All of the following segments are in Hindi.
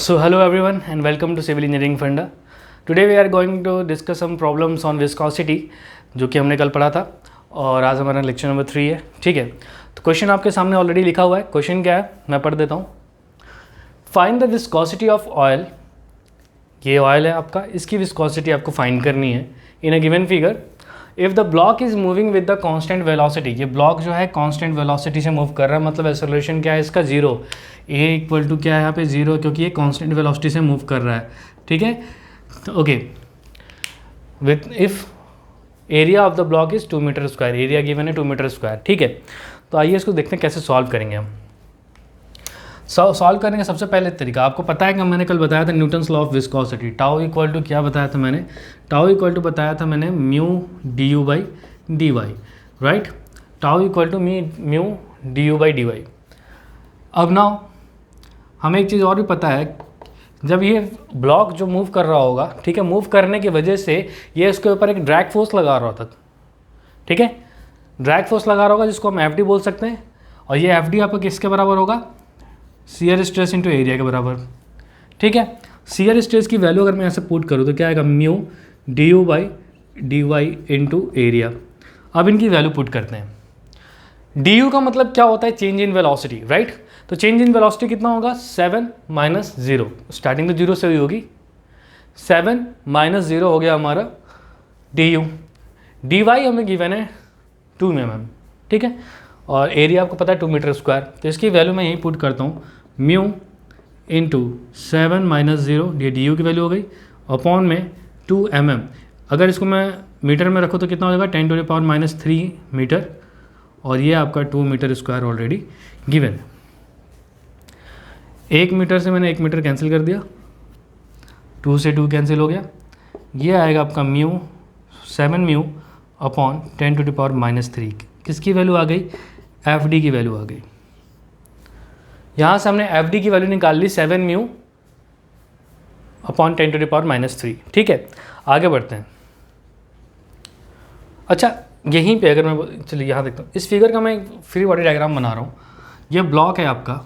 So hello everyone and welcome to Civil Engineering Funda. Today we are going to discuss some problems on viscosity जो कि हमने कल पढ़ा था और आज हमारा लेक्चर नंबर 3 है. ठीक है, तो क्वेश्चन आपके सामने ऑलरेडी लिखा हुआ है. क्वेश्चन क्या है मैं पढ़ देता हूँ. Find the viscosity of oil. ये ऑयल है आपका, इसकी विस्कोसिटी आपको फाइंड करनी है in a given figure. If the block is moving with the constant velocity, ये ब्लॉक जो है कांस्टेंट वेलोसिटी से मूव कर रहा है, मतलब एक्सेलरेशन क्या है इसका 0. ए इक्वल टू क्या है यहाँ पे 0, क्योंकि ये कांस्टेंट वेलोसिटी से मूव कर रहा है. ठीक है, okay. With if area of the block is 2 metre square, area given है 2 मीटर स्क्वायर. ठीक है, तो आइए इसको देखते हैं कैसे सॉल्व करेंगे हम. सॉल्व करने का सबसे पहले तरीका आपको पता है कि मैंने कल बताया था Newton's law of viscosity. Tau equal to क्या बताया था मैंने, टाउ इक्वल टू बताया था मैंने mu d u by d y. Right, tau equal to mu d u by d y. अब नाउ हमें एक चीज़ और भी पता है, जब ये ब्लॉक जो मूव कर रहा होगा, ठीक है, मूव करने की वजह से ये इसके ऊपर एक ड्रैग फोर्स लगा रहा होता. ठीक है, ड्रैग फोर्स लगा रहा होगा जिसको हम एफ डी बोल सकते हैं. और ये एफ डी आपका किसके बराबर होगा, शियर स्ट्रेस इंटू एरिया के बराबर. ठीक है, शियर स्ट्रेस की वैल्यू अगर मैं ऐसे पुट करूँ तो क्या आएगा, mu d u by d y into area. अब इनकी वैल्यू पुट करते हैं. डी यू का मतलब क्या होता है, चेंज इन वेलोसिटी. राइट, तो चेंज इन वेलोसिटी कितना होगा, 7 माइनस 0. स्टार्टिंग तो 0 से हुई होगी. 7 माइनस 0 हो गया हमारा डी यू. डी वाई हमें गिवन है 2 mm. ठीक है, और एरिया आपको पता है 2 मीटर स्क्वायर. तो इसकी वैल्यू मैं यही पुट करता हूँ, म्यू इंटू 7 माइनस 0, ये डी यू की वैल्यू हो गई, अपॉन में 2 mm. अगर इसको मैं मीटर में रखूँ तो कितना हो जाएगा, 10⁻³ मीटर. और ये आपका 2 metre square already given. 1 metre से मैंने 1 मीटर कैंसिल कर दिया, 2 से 2 कैंसिल हो गया. ये आएगा आपका म्यू 7 म्यू अपॉन 10⁻³ किसकी वैल्यू आ गई, एफ डी की वैल्यू आ गई. यहाँ से हमने एफ डी की वैल्यू निकाल ली 7 म्यू अपॉन 10⁻³. ठीक है, आगे बढ़ते हैं. अच्छा, यहीं पे अगर मैं चलिए यहाँ देखता हूँ, इस फिगर का मैं फ्री बॉडी डायग्राम बना रहा हूँ. ये ब्लॉक है आपका,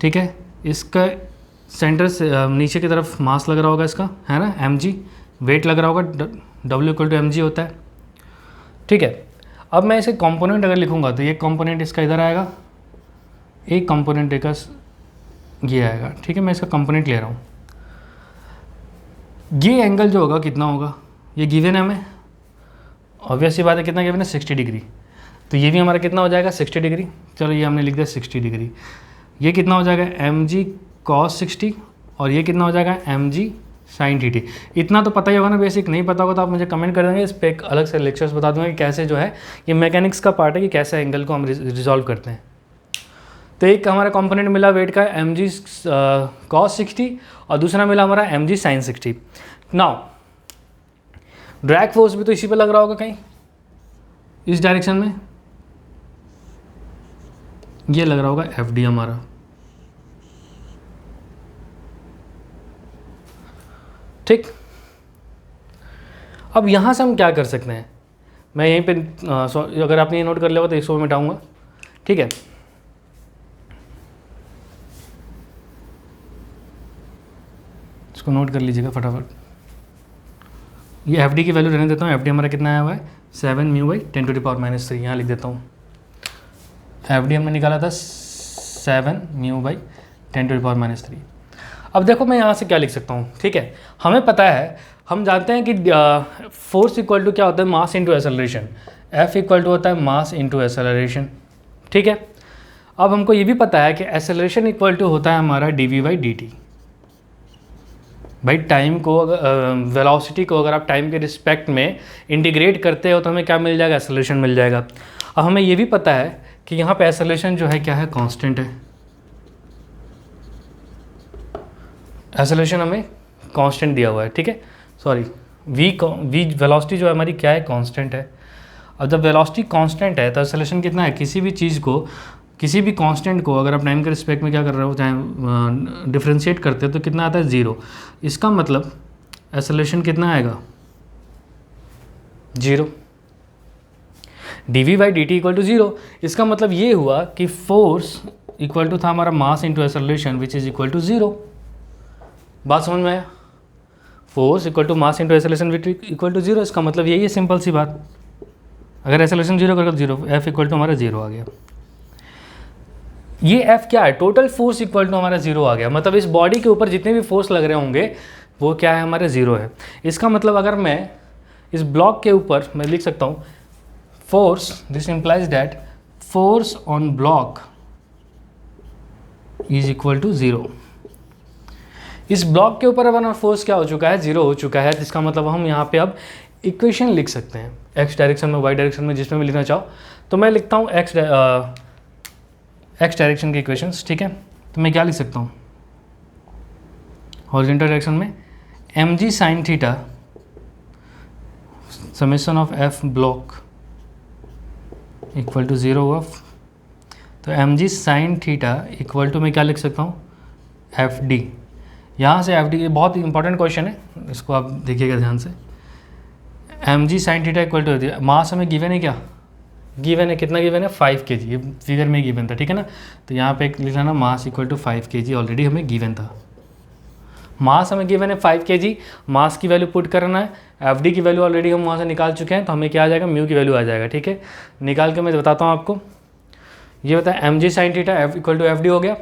ठीक है, इसका सेंटर से नीचे की तरफ मास लग रहा होगा इसका, है ना, mg. वेट लग रहा होगा, W इक्वल टू mg होता है. ठीक है, अब मैं इसे कंपोनेंट अगर लिखूंगा तो ये कंपोनेंट इसका इधर आएगा, एक कंपोनेंट का ये आएगा. ठीक है, मैं इसका कंपोनेंट ले रहा हूँ. ये एंगल जो होगा कितना होगा, ये गिवन है हमें, ऑब्वियस सी बात है, कितना गिवन है, 60 डिग्री. तो ये भी हमारा कितना हो जाएगा, 60 डिग्री. चलो ये हमने लिख दिया 60 डिग्री. ये कितना हो जाएगा, mg cos 60, और ये कितना हो जाएगा, mg sin 30. इतना तो पता ही होगा ना, बेसिक. नहीं पता होगा तो आप मुझे कमेंट कर देंगे, इस पर एक अलग से लेक्चर्स बता दूंगा कि कैसे जो है ये मैकेनिक्स का पार्ट है कि कैसे एंगल को हम रिजॉल्व करते हैं. तो एक हमारा कंपोनेंट मिला वेट का mg cos 60, और दूसरा मिला हमारा mg sin 60. Now drag force भी तो इसी पे लग रहा होगा कहीं, इस डायरेक्शन में ये लग रहा होगा एफ डी हमारा. ठीक, अब यहाँ से हम क्या कर सकते हैं, मैं यहीं पे अगर आपने ये नोट कर लिया हो तो 100 में मिटाऊंगा. ठीक है, इसको नोट कर लीजिएगा फटाफट. ये एफ डी की वैल्यू रहने देता हूँ. एफ डी हमारा कितना आया हुआ है, 7 म्यू बाई 10⁻³ यहाँ लिख देता हूँ. एफ डी हमने निकाला था 7 म्यू बाई 10⁻³. अब देखो मैं यहाँ से क्या लिख सकता हूँ. ठीक है, हमें पता है, हम जानते हैं कि फोर्स इक्वल टू क्या होता है, mass into acceleration. F equal to होता है मास इंटू एक्सेलरेशन. ठीक है, अब हमको ये भी पता है कि एक्सेलरेशन इक्वल टू होता है हमारा d v by d t. भाई टाइम को वेलोसिटी को अगर आप टाइम के रिस्पेक्ट में इंटीग्रेट करते हो तो हमें क्या मिल जाएगा, एक्सेलरेशन मिल जाएगा. अब हमें ये भी पता है कि यहाँ पे एक्सेलरेशन जो है क्या है, कांस्टेंट है. एक्सेलरेशन हमें कांस्टेंट दिया हुआ है. ठीक है, सॉरी, वी वेलोसिटी जो है हमारी क्या है, कांस्टेंट है. अब जब वेलोसिटी कांस्टेंट है तो एक्सेलरेशन कितना है, किसी भी चीज़ को, किसी भी कांस्टेंट को अगर आप टाइम के रिस्पेक्ट में क्या कर रहे हो, चाहे डिफ्रेंशिएट करते हो तो कितना आता है, 0. इसका मतलब एक्सेलरेशन कितना आएगा, 0. D v by d t equal to 0. इसका मतलब ये हुआ कि फोर्स इक्वल टू था हमारा mass into acceleration which is equal to 0। बात समझ में आया? Force equal to mass into acceleration which equal to 0, इसका मतलब यही है, सिंपल सी बात। अगर एक्सेलरेशन 0 करेगा तो 0, एफ इक्वल टू हमारा 0 आ गया। ये एफ क्या है? टोटल फोर्स इक्वल टू हमारा 0 आ गया। मतलब इस बॉडी के ऊपर जितने भी फोर्स लग रहे होंगे वो क्या है? हमारे 0 है। इसका मतलब अगर मैं इस ब्लॉक के ऊपर मैं लिख सकता हूँ force, this implies that force on block is equal to 0। इस ब्लॉक के ऊपर अब फोर्स क्या हो चुका है? 0 हो चुका है। इसका मतलब हम यहाँ पे अब इक्वेशन लिख सकते हैं, एक्स डायरेक्शन में, वाई डायरेक्शन में, जिसमें मैं लिखना चाहो। तो मैं लिखता हूँ एक्स डायरेक्शन के इक्वेशंस, ठीक है। तो मैं क्या लिख सकता हूँ? हॉरिजॉन्टल डायरेक्शन में m ji sine theta summation of F block equal to 0 हुआ। तो m ji sine theta equal to मैं क्या लिख सकता हूँ? F d. यहाँ से एफ डी बहुत इंपॉर्टेंट क्वेश्चन है, इसको आप देखिएगा ध्यान से। M ji sine theta equal to mass हमें गिवन है, क्या गिवन है? कितना गिवन है? 5 kg। ये फिगर में गिवन था, ठीक है ना। तो यहाँ पे लिख लेना mass equal to 5 kg, already हमें गिवन था। मास हमें गिवन है 5 kg, मास की वैल्यू पुट करना है। एफ डी की वैल्यू ऑलरेडी हम वहाँ से निकाल चुके हैं, तो हमें क्या आ जाएगा? म्यू की वैल्यू आ जाएगा, ठीक है। निकाल के मैं बताता हूँ आपको। ये बताया M ji sine theta F equal to F D हो गया।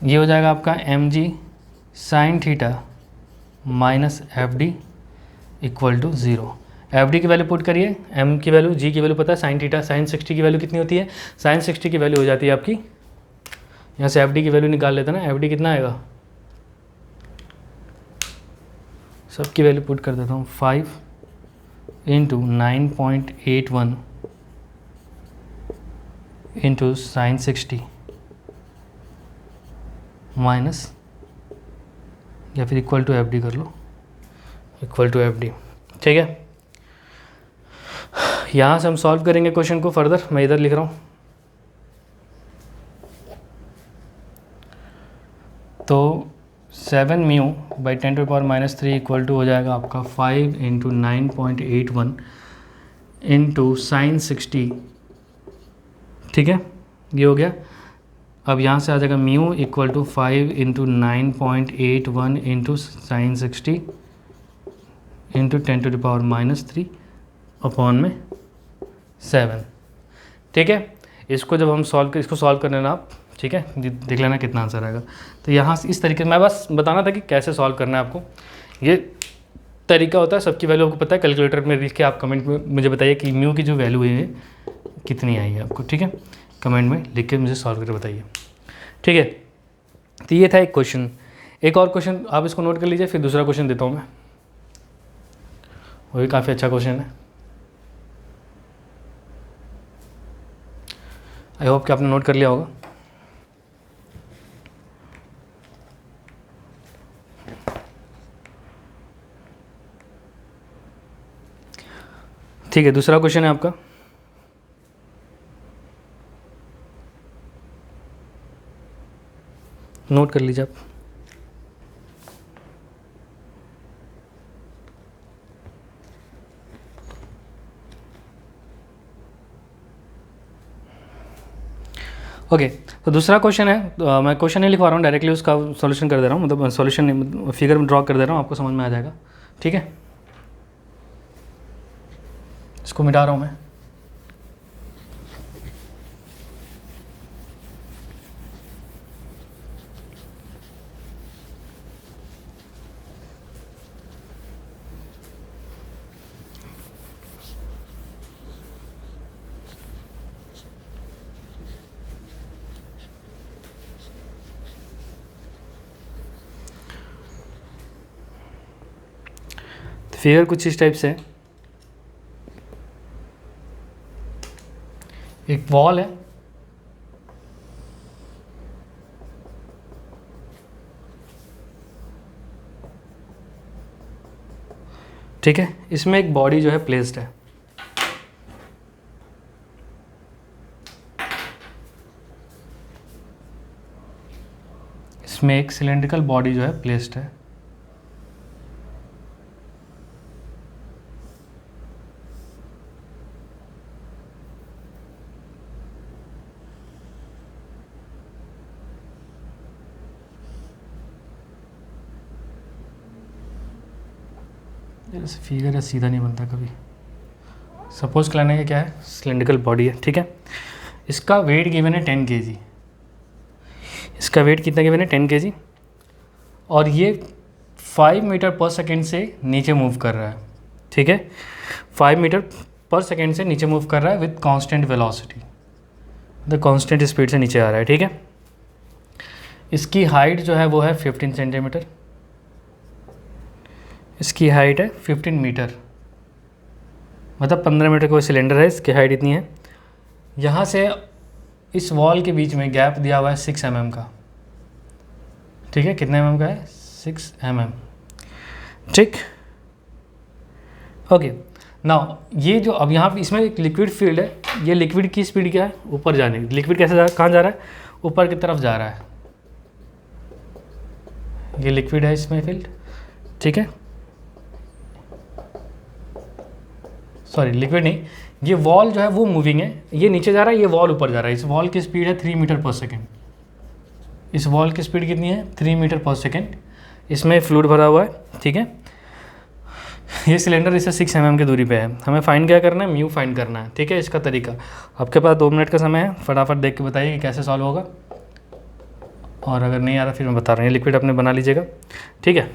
ये हो जाएगा आपका M ji sine theta minus F D equal to 0। F D की वैल्यू पुट करिए, एम की वैल्यू, जी की वैल्यू पता है, साइन थीटा, साइन 60 की वैल्यू कितनी होती है? साइन 60 की वैल्यू हो जाती है आपकी, यहाँ से एफ डी की वैल्यू निकाल लेते हैं ना। एफ डी कितना आएगा? सबकी वैल्यू पुट कर देता हूँ, 5 इंटू 9.81 इंटू साइन 60 माइनस, या फिर इक्वल टू एफ डी कर लो, इक्वल टू एफ डी, ठीक है। यहाँ से हम सॉल्व करेंगे क्वेश्चन को फर्दर। मैं इधर लिख रहा हूँ। तो 7 म्यू बाई 10⁻³ इक्वल टू हो जाएगा आपका 5 इंटू 9.81 इंटू साइन 60, ठीक है। ये हो गया। अब यहाँ से आ जाएगा mu equal to 5 into 9.81 into sine 60 into 10⁻³ upon में 7, ठीक है। इसको जब हम इसको सॉल्व कर लेना आप, ठीक है, देख लेना कितना आंसर आएगा। तो यहाँ से इस तरीके से मैं बस बताना था कि कैसे सॉल्व करना है आपको। ये तरीका होता है, सबकी वैल्यू आपको पता है। कैलकुलेटर में लिख के आप कमेंट में मुझे बताइए कि म्यू की जो वैल्यू है कितनी आई है आपको, ठीक है। कमेंट में लिख के मुझे सॉल्व करके बताइए, ठीक है। तो ये था एक क्वेश्चन। एक और क्वेश्चन आप इसको नोट कर लीजिए, फिर दूसरा क्वेश्चन देता हूँ मैं, वो भी काफ़ी अच्छा क्वेश्चन है। आई होप कि आपने नोट कर लिया होगा। ठीक है, दूसरा क्वेश्चन है आपका। नोट कर लीजिए आप। ओके तो दूसरा क्वेश्चन है, तो मैं क्वेश्चन नहीं लिखवा रहा हूँ, डायरेक्टली उसका सॉल्यूशन कर दे रहा हूँ। मतलब सॉल्यूशन नहीं, फिगर में ड्रॉ कर दे रहा हूँ, आपको समझ में आ जाएगा, ठीक है। इसको मिटा रहा हूँ मैं। फिगर कुछ इस टाइप से है। एक वॉल है, ठीक है। इसमें एक बॉडी जो है प्लेस्ड है, इसमें एक सिलेंड्रिकल बॉडी जो है प्लेस्ड है। जैसे फिगर है सीधा नहीं बनता कभी। सपोज कराने का क्या है, सिलेंड्रिकल बॉडी है, ठीक है। इसका वेट गिवन है 10 kg। इसका वेट कितना गिवन है 10 kg, और ये 5 मीटर पर सेकेंड से नीचे मूव कर रहा है, ठीक है। 5 मीटर पर सेकेंड से नीचे मूव कर रहा है with constant velocity, the constant speed से नीचे आ रहा है, ठीक है। इसकी हाइट जो है वो है 15 सेंटीमीटर। इसकी हाइट है 15 मीटर, मतलब 15 मीटर कोई सिलेंडर है, इसकी हाइट इतनी है। यहाँ से इस वॉल के बीच में गैप दिया हुआ है 6 mm का, ठीक है। कितने mm का है, 6 mm, ठीक। ओके, नाउ ये जो अब यहाँ पे इसमें एक लिक्विड फील्ड है, ये लिक्विड की स्पीड क्या है, ऊपर जाने की। लिक्विड कैसे कहाँ जा रहा है, ऊपर की तरफ जा रहा है। ये लिक्विड है इसमें फील्ड, ठीक है। सॉरी लिक्विड नहीं, ये वॉल जो है वो मूविंग है, ये नीचे जा रहा है, ये वॉल ऊपर जा रहा है। इस वॉल की स्पीड है 3 मीटर पर सेकेंड। इस वॉल की स्पीड कितनी है, 3 मीटर पर सेकेंड। इसमें फ्लूइड भरा हुआ है, ठीक है। ये सिलेंडर इससे 6 mm की दूरी पे है। हमें फाइंड क्या करना है, म्यू फाइंड करना है, ठीक है। इसका तरीका, आपके पास 2 मिनट का समय है, फटाफट देख के बताइए कि कैसे सॉल्व होगा, और अगर नहीं आ रहा फिर मैं बता रहा हूँ। ये लिक्विड अपने बना लीजिएगा, ठीक है।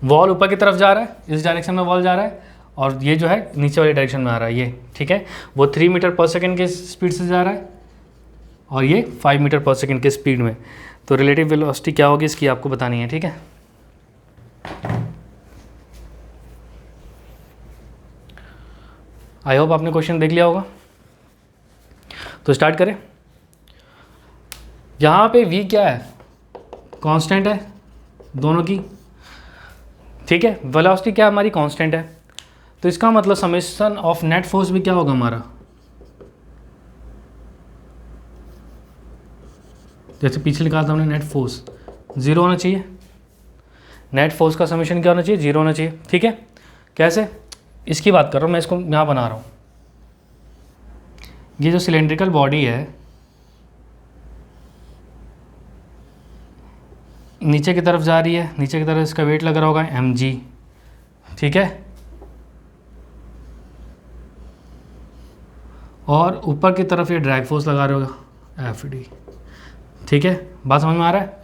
वॉल ऊपर की तरफ जा रहा है, इस डायरेक्शन में वॉल जा रहा है, और ये जो है नीचे वाली डायरेक्शन में आ रहा है, ये, ठीक है। वो 3 मीटर पर सेकेंड के स्पीड से जा रहा है, और ये 5 मीटर पर सेकेंड के स्पीड में। तो रिलेटिव वेलोसिटी क्या होगी इसकी आपको बतानी है, ठीक है। आई होप आपने क्वेश्चन देख लिया होगा। तो स्टार्ट करें। यहाँ पे v क्या है, कांस्टेंट है दोनों की, ठीक है। वेलोसिटी क्या हमारी कांस्टेंट है, तो इसका मतलब समेशन ऑफ नेट फोर्स भी क्या होगा हमारा, जैसे पीछे लिखा था हमने नेट फोर्स 0 होना चाहिए। नेट फोर्स का समेशन क्या होना चाहिए, 0 होना चाहिए, ठीक है। कैसे, इसकी बात कर रहा हूँ मैं, इसको यहाँ बना रहा हूँ। ये जो सिलेंड्रिकल बॉडी है, नीचे की तरफ जा रही है, नीचे की तरफ इसका वेट लग रहा होगा mg, ठीक है। और ऊपर की तरफ ये ड्रैग फोर्स लगा रहा होगा Fd, ठीक है। बात समझ में आ रहा है।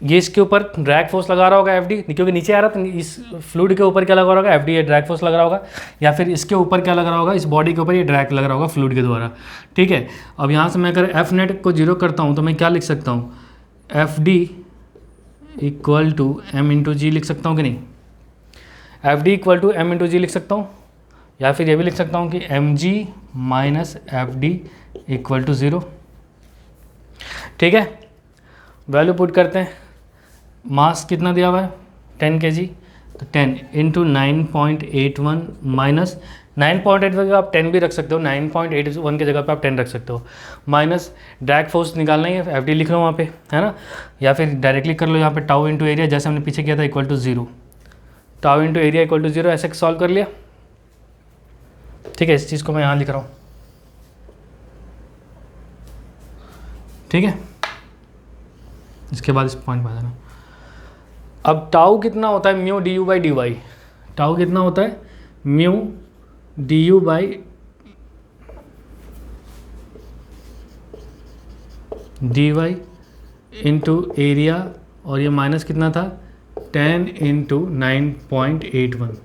ये इसके ऊपर ड्रैग फोर्स लगा रहा होगा Fd, क्योंकि नीचे आ रहा है, तो इस फ्लूइड के ऊपर क्या लगा रहा होगा, Fd, ये ड्रैग फोर्स लग रहा होगा। या फिर इसके ऊपर क्या लग रहा होगा, इस बॉडी के ऊपर ये ड्रैग लग रहा होगा फ्लूइड के द्वारा, ठीक है। अब यहाँ से मैं अगर एफ नेट को 0 करता हूँ तो मैं क्या लिख सकता हूँ, Fd equal to m into g लिख सकता हूँ कि नहीं। Fd equal to m into g लिख सकता हूँ, या फिर ये भी लिख सकता हूँ कि mg minus Fd equal to 0, ठीक है। वैल्यू पुट करते हैं। मास कितना दिया हुआ है 10 kg, तो 10 इंटू 9.81 माइनस 9.81 की जगह आप 10 भी रख सकते हो, 9.81 की जगह पे आप 10 रख सकते हो, माइनस ड्रैग फोर्स निकालना ही है, Fd लिख लो वहाँ पे, है ना। या फिर डायरेक्टली कर लो यहाँ पे टाउ इंटू एरिया, जैसे हमने पीछे किया था, equal to 0। Tau into area equal to 0, ऐसे सॉल्व कर लिया, ठीक है। इस चीज़ को मैं यहाँ लिख रहा हूँ, ठीक है। इसके बाद इस पॉइंट पर आ जाना। अब टाउ कितना होता है, mu d u by d y. Tau कितना होता है, mu d u by d y into area, और ये माइनस कितना था 10 into 9.81।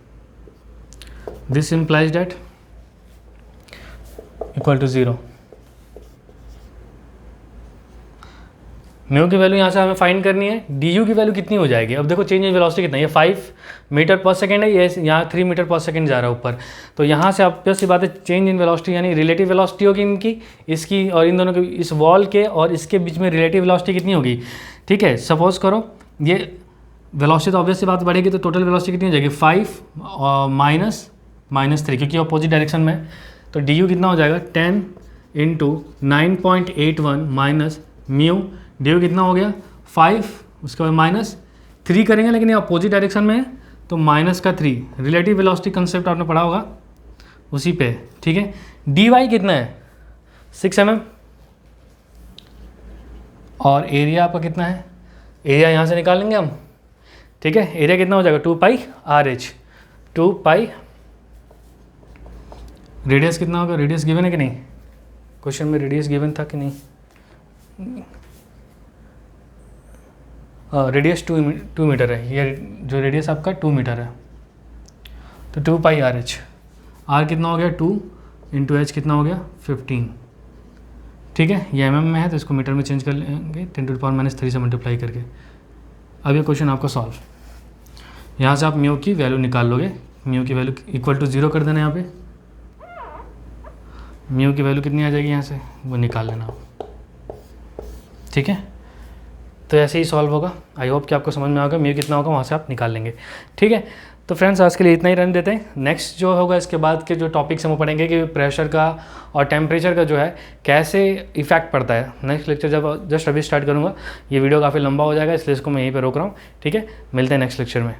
This implies that equal to 0। Mu की वैल्यू यहाँ से हमें फाइंड करनी है। डी यू की वैल्यू कितनी हो जाएगी, अब देखो चेंज इन वेलोसिटी कितना है, ये 5 मीटर पर सेकेंड है, ये यहाँ 3 मीटर पर सेकेंड जा रहा है ऊपर। तो यहाँ से ऑब्वियस सी बात है, चेंज इन वेलोसिटी यानी रिलेटिव वेलोसिटी होगी इनकी, इसकी और इन दोनों के, इस वॉल के और इसके बीच में रिलेटिव वेलोसिटी कितनी होगी, ठीक है। सपोज करो ये वेलोसिटी तो ऑब्वियस सी बात बढ़ेगी, तो टोटल वेलोसिटी कितनी हो जाएगी 5 और -3, क्योंकि अपोजिट डायरेक्शन में। तो डी यू कितना हो जाएगा 10 into 9.81 minus mu, d you कितना हो गया 5, उसके बाद -3 करेंगे, लेकिन ये अपोजिट डायरेक्शन में है तो -3। रिलेटिव वेलोसिटी कंसेप्ट आपने पढ़ा होगा उसी पे, ठीक है। डी वाई कितना है 6 mm, और एरिया आपका कितना है, एरिया यहाँ से निकालेंगे हम, ठीक है। एरिया कितना हो जाएगा 2 पाई RH, 2 पाई, रेडियस कितना होगा, रेडियस गिवन है कि नहीं, क्वेश्चन में रेडियस गिवन था कि नहीं, रेडियस 2 मीटर है, ये जो रेडियस आपका 2 मीटर है, तो 2 पाई आर एच, आर कितना हो गया 2 इंटू एच कितना हो गया 15, ठीक है, ये mm में है तो इसको मीटर में चेंज कर लेंगे 10⁻³ से मल्टीप्लाई करके। अब ये क्वेश्चन आपका सॉल्व, यहाँ से आप म्यू की वैल्यू निकाल लोगे, म्यू की वैल्यू इक्वल टू 0 कर देना, यहाँ पे म्यू की वैल्यू कितनी आ जाएगी यहाँ से वो निकाल लेना आप, ठीक है। तो ऐसे ही सॉल्व होगा, आई होप कि आपको समझ में आएगा, म्यू कितना होगा वहाँ से आप निकाल लेंगे, ठीक है। तो फ्रेंड्स आज के लिए इतना ही रहने देते हैं, नेक्स्ट जो होगा इसके बाद के जो टॉपिक्स हैं वो पढ़ेंगे कि प्रेशर का और टेम्परेचर का जो है कैसे इफेक्ट पड़ता है। नेक्स्ट लेक्चर जब जस्ट अभी स्टार्ट करूँगा, ये वीडियो काफ़ी लंबा हो जाएगा इसलिए इसको मैं यहीं पर रोक रहा हूँ, ठीक है। मिलते हैं नेक्स्ट लेक्चर में।